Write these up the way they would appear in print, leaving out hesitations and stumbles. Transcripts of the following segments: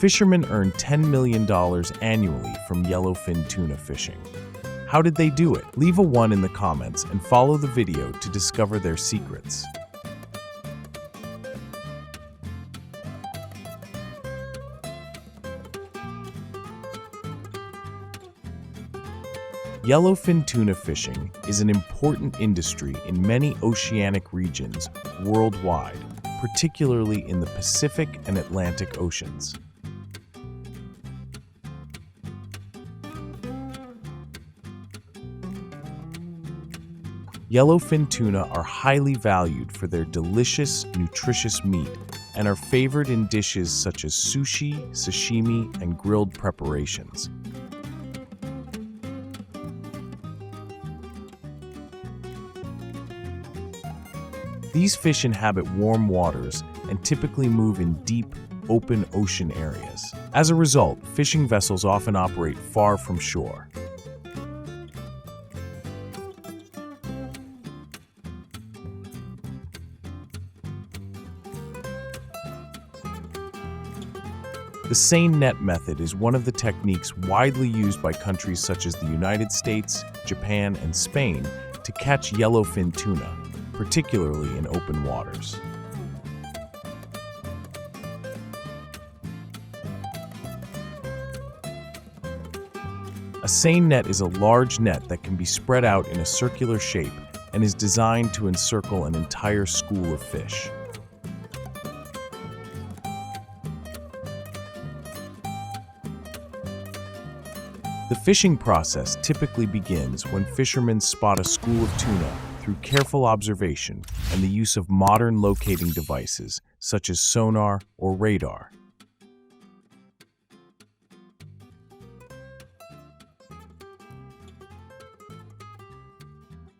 Fishermen earn $10 million annually from yellowfin tuna fishing. How did they do it? Leave a 1 in the comments and follow the video to discover their secrets. Yellowfin tuna fishing is an important industry in many oceanic regions worldwide, particularly in the Pacific and Atlantic Oceans. Yellowfin tuna are highly valued for their delicious, nutritious meat and are favored in dishes such as sushi, sashimi, and grilled preparations. These fish inhabit warm waters and typically move in deep, open ocean areas. As a result, fishing vessels often operate far from shore. The seine net method is one of the techniques widely used by countries such as the United States, Japan, and Spain to catch yellowfin tuna, particularly in open waters. A seine net is a large net that can be spread out in a circular shape and is designed to encircle an entire school of fish. The fishing process typically begins when fishermen spot a school of tuna through careful observation and the use of modern locating devices such as sonar or radar.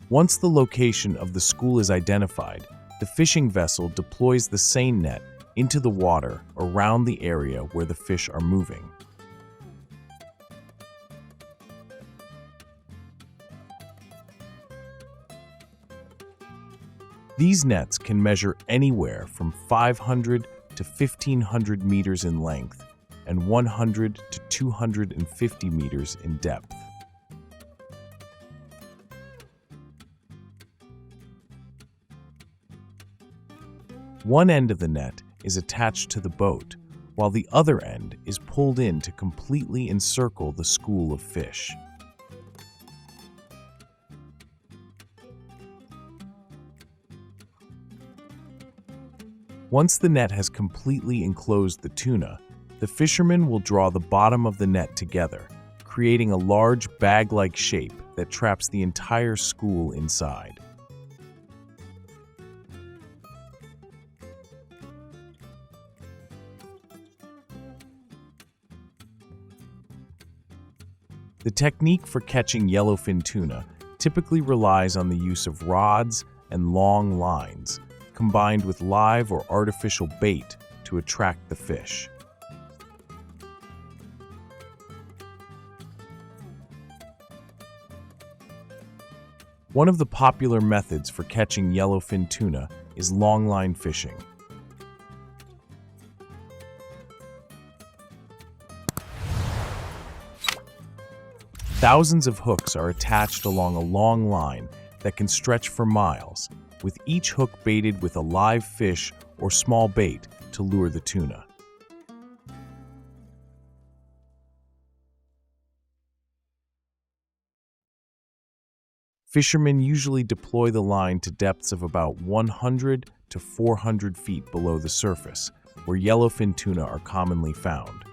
Once the location of the school is identified, the fishing vessel deploys the seine net into the water around the area where the fish are moving. These nets can measure anywhere from 500 to 1,500 meters in length and 100 to 250 meters in depth. One end of the net is attached to the boat, while the other end is pulled in to completely encircle the school of fish. Once the net has completely enclosed the tuna, the fisherman will draw the bottom of the net together, creating a large bag-like shape that traps the entire school inside. The technique for catching yellowfin tuna typically relies on the use of rods and long lines, combined with live or artificial bait to attract the fish. One of the popular methods for catching yellowfin tuna is longline fishing. Thousands of hooks are attached along a long line that can stretch for miles, with each hook baited with a live fish or small bait to lure the tuna. Fishermen usually deploy the line to depths of about 100 to 400 feet below the surface, where yellowfin tuna are commonly found.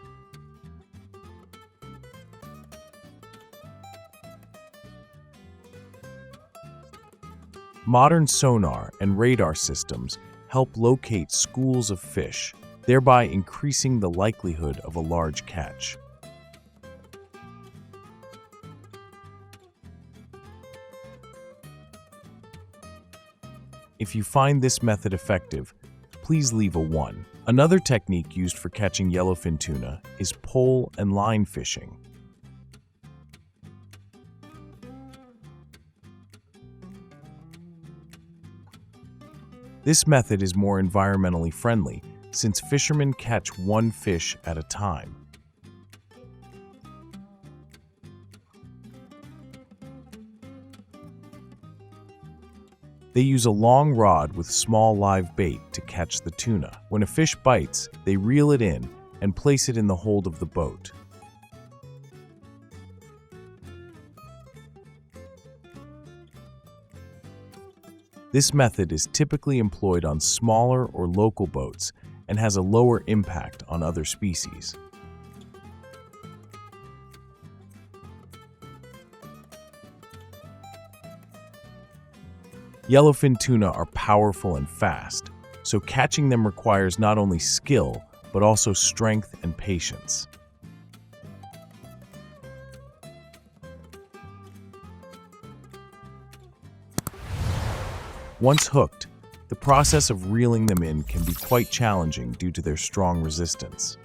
Modern sonar and radar systems help locate schools of fish, thereby increasing the likelihood of a large catch. If you find this method effective, please leave a 1. Another technique used for catching yellowfin tuna is pole and line fishing. This method is more environmentally friendly since fishermen catch one fish at a time. They use a long rod with small live bait to catch the tuna. When a fish bites, they reel it in and place it in the hold of the boat. This method is typically employed on smaller or local boats and has a lower impact on other species. Yellowfin tuna are powerful and fast, so catching them requires not only skill, but also strength and patience. Once hooked, the process of reeling them in can be quite challenging due to their strong resistance.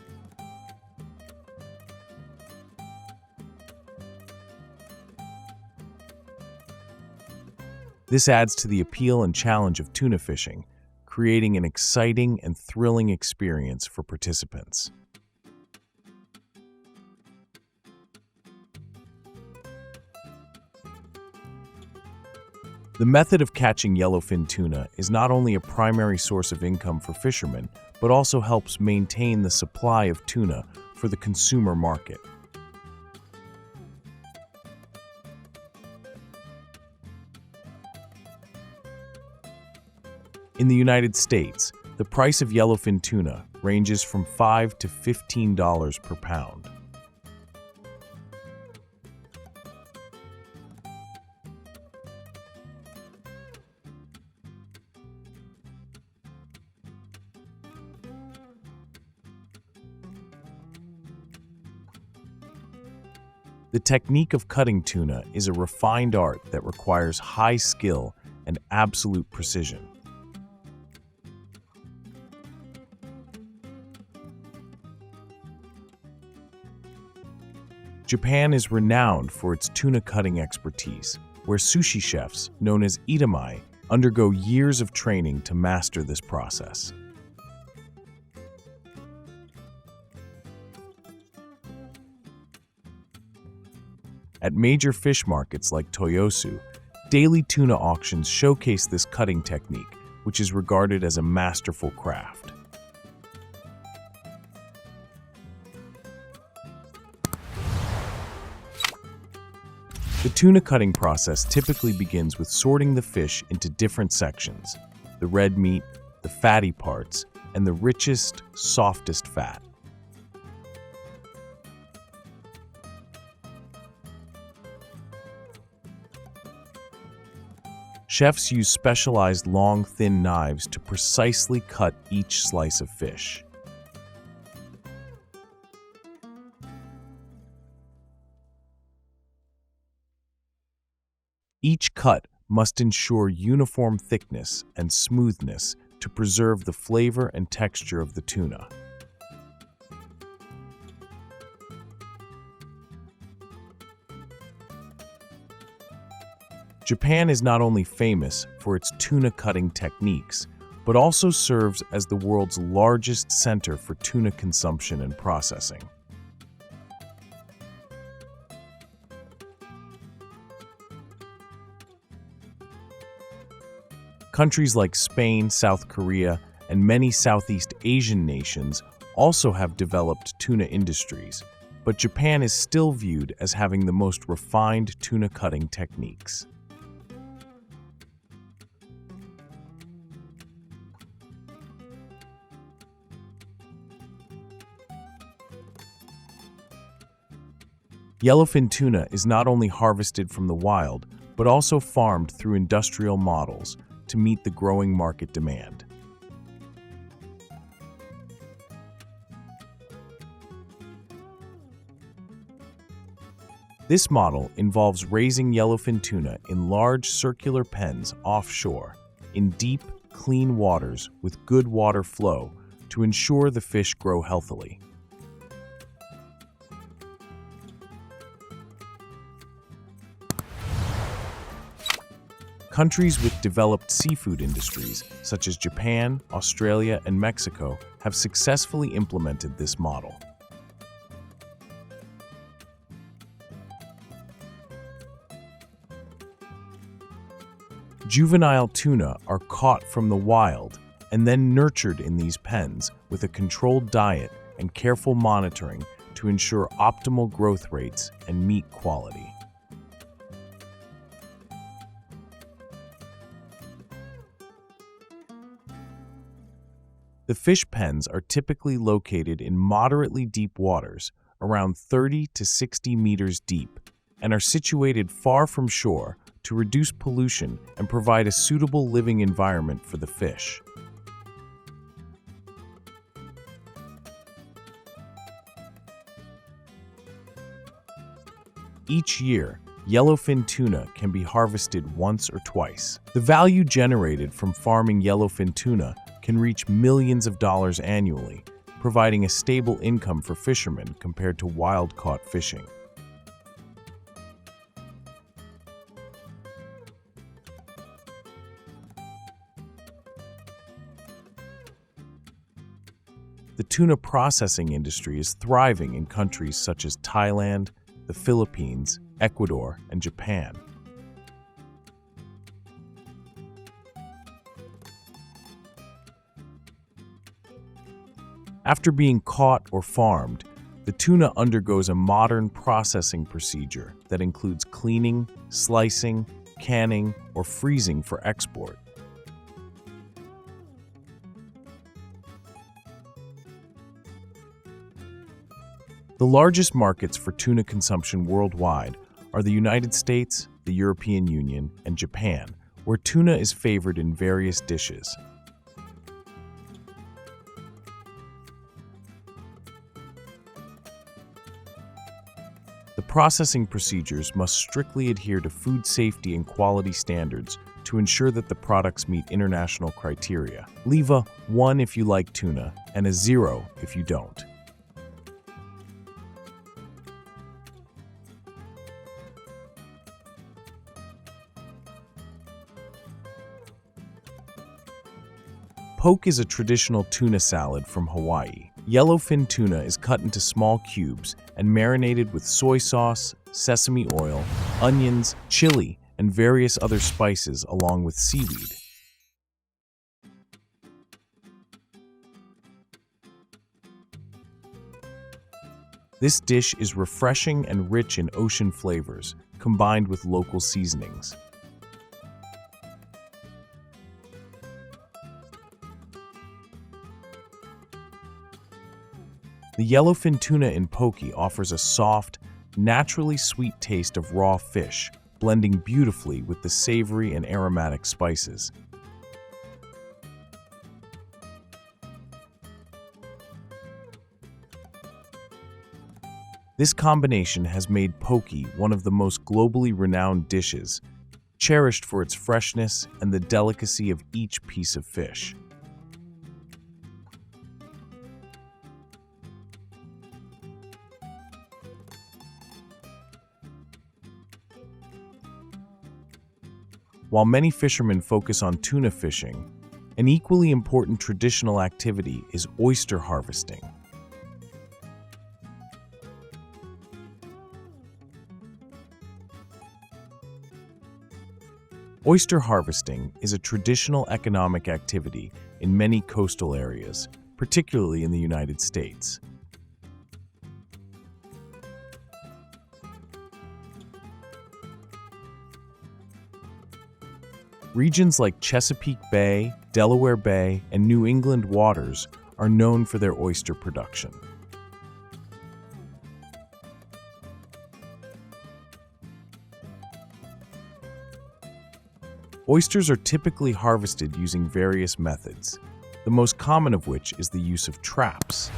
This adds to the appeal and challenge of tuna fishing, creating an exciting and thrilling experience for participants. The method of catching yellowfin tuna is not only a primary source of income for fishermen, but also helps maintain the supply of tuna for the consumer market. In the United States, the price of yellowfin tuna ranges from $5 to $15 per pound. The technique of cutting tuna is a refined art that requires high skill and absolute precision. Japan is renowned for its tuna cutting expertise, where sushi chefs, known as itamae, undergo years of training to master this process. At major fish markets like Toyosu, daily tuna auctions showcase this cutting technique, which is regarded as a masterful craft. The tuna cutting process typically begins with sorting the fish into different sections: the red meat, the fatty parts, and the richest, softest fat. Chefs use specialized long, thin knives to precisely cut each slice of fish. Each cut must ensure uniform thickness and smoothness to preserve the flavor and texture of the tuna. Japan is not only famous for its tuna cutting techniques, but also serves as the world's largest center for tuna consumption and processing. Countries like Spain, South Korea, and many Southeast Asian nations also have developed tuna industries, but Japan is still viewed as having the most refined tuna cutting techniques. Yellowfin tuna is not only harvested from the wild, but also farmed through industrial models to meet the growing market demand. This model involves raising yellowfin tuna in large circular pens offshore, in deep, clean waters with good water flow to ensure the fish grow healthily. Countries with developed seafood industries, such as Japan, Australia, and Mexico, have successfully implemented this model. Juvenile tuna are caught from the wild and then nurtured in these pens with a controlled diet and careful monitoring to ensure optimal growth rates and meat quality. The fish pens are typically located in moderately deep waters, around 30 to 60 meters deep, and are situated far from shore to reduce pollution and provide a suitable living environment for the fish. Each year, yellowfin tuna can be harvested once or twice. The value generated from farming yellowfin tuna can reach millions of dollars annually, providing a stable income for fishermen compared to wild-caught fishing. The tuna processing industry is thriving in countries such as Thailand, the Philippines, Ecuador, and Japan. After being caught or farmed, the tuna undergoes a modern processing procedure that includes cleaning, slicing, canning, or freezing for export. The largest markets for tuna consumption worldwide are the United States, the European Union, and Japan, where tuna is favored in various dishes. The processing procedures must strictly adhere to food safety and quality standards to ensure that the products meet international criteria. Leave a 1 if you like tuna and a 0 if you don't. Poke is a traditional tuna salad from Hawaii. Yellowfin tuna is cut into small cubes and marinated with soy sauce, sesame oil, onions, chili, and various other spices along with seaweed. This dish is refreshing and rich in ocean flavors, combined with local seasonings. The yellowfin tuna in poke offers a soft, naturally sweet taste of raw fish, blending beautifully with the savory and aromatic spices. This combination has made poke one of the most globally renowned dishes, cherished for its freshness and the delicacy of each piece of fish. While many fishermen focus on tuna fishing, an equally important traditional activity is oyster harvesting. Oyster harvesting is a traditional economic activity in many coastal areas, particularly in the United States. Regions like Chesapeake Bay, Delaware Bay, and New England waters are known for their oyster production. Oysters are typically harvested using various methods, the most common of which is the use of traps.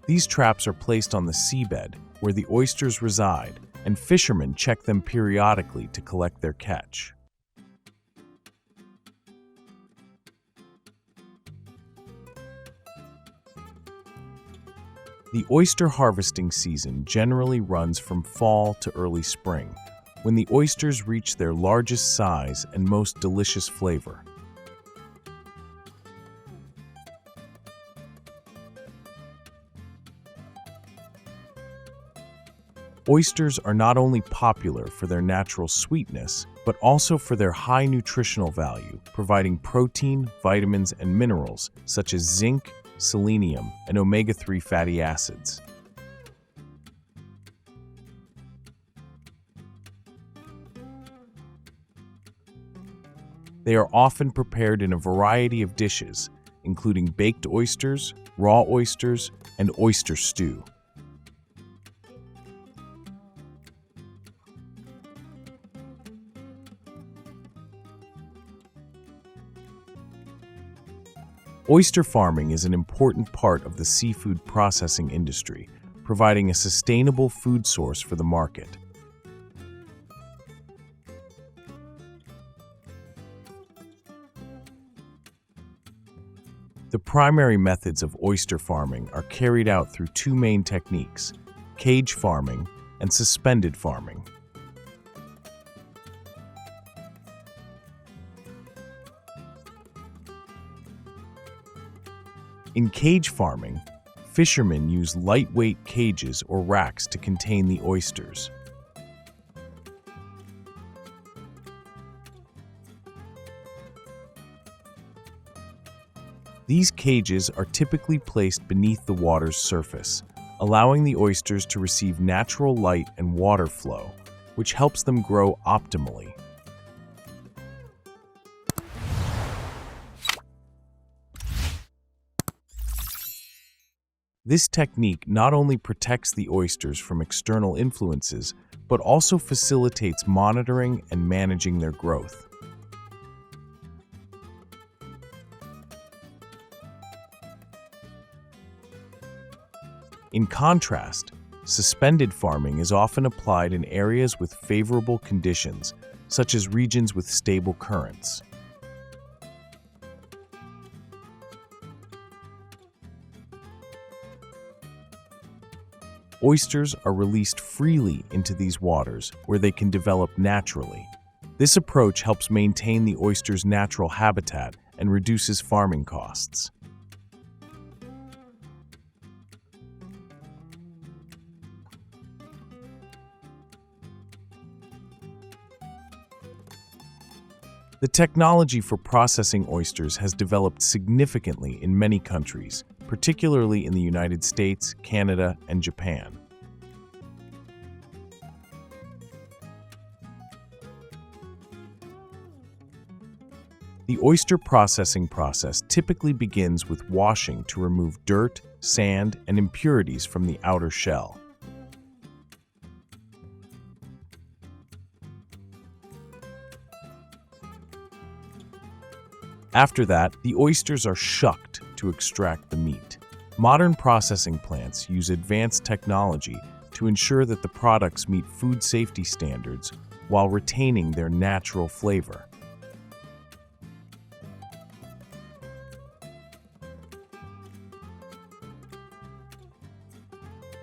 These traps are placed on the seabed, where the oysters reside, and fishermen check them periodically to collect their catch. The oyster harvesting season generally runs from fall to early spring, when the oysters reach their largest size and most delicious flavor. Oysters are not only popular for their natural sweetness, but also for their high nutritional value, providing protein, vitamins, and minerals such as zinc, selenium, and omega-3 fatty acids. They are often prepared in a variety of dishes, including baked oysters, raw oysters, and oyster stew. Oyster farming is an important part of the seafood processing industry, providing a sustainable food source for the market. The primary methods of oyster farming are carried out through two main techniques: cage farming and suspended farming. In cage farming, fishermen use lightweight cages or racks to contain the oysters. These cages are typically placed beneath the water's surface, allowing the oysters to receive natural light and water flow, which helps them grow optimally. This technique not only protects the oysters from external influences, but also facilitates monitoring and managing their growth. In contrast, suspended farming is often applied in areas with favorable conditions, such as regions with stable currents. Oysters are released freely into these waters where they can develop naturally. This approach helps maintain the oyster's natural habitat and reduces farming costs. The technology for processing oysters has developed significantly in many countries, particularly in the United States, Canada, and Japan. The oyster processing process typically begins with washing to remove dirt, sand, and impurities from the outer shell. After that, the oysters are shucked to extract the meat. Modern processing plants use advanced technology to ensure that the products meet food safety standards while retaining their natural flavor.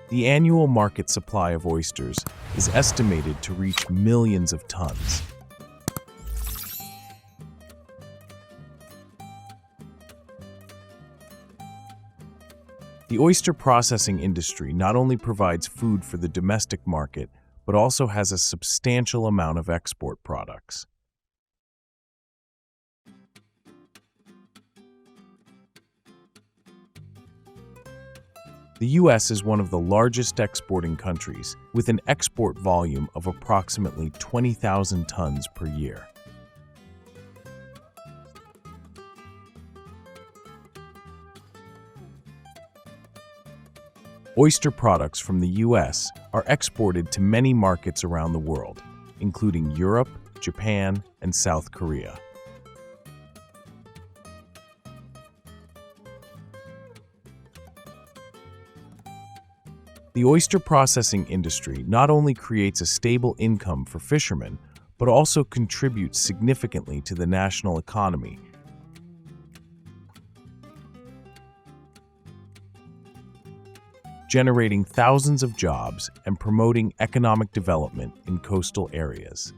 The annual market supply of oysters is estimated to reach millions of tons. The oyster processing industry not only provides food for the domestic market, but also has a substantial amount of export products. The U.S. is one of the largest exporting countries, with an export volume of approximately 20,000 tons per year. Oyster products from the U.S. are exported to many markets around the world, including Europe, Japan, and South Korea. The oyster processing industry not only creates a stable income for fishermen, but also contributes significantly to the national economy. generating thousands of jobs and promoting economic development in coastal areas.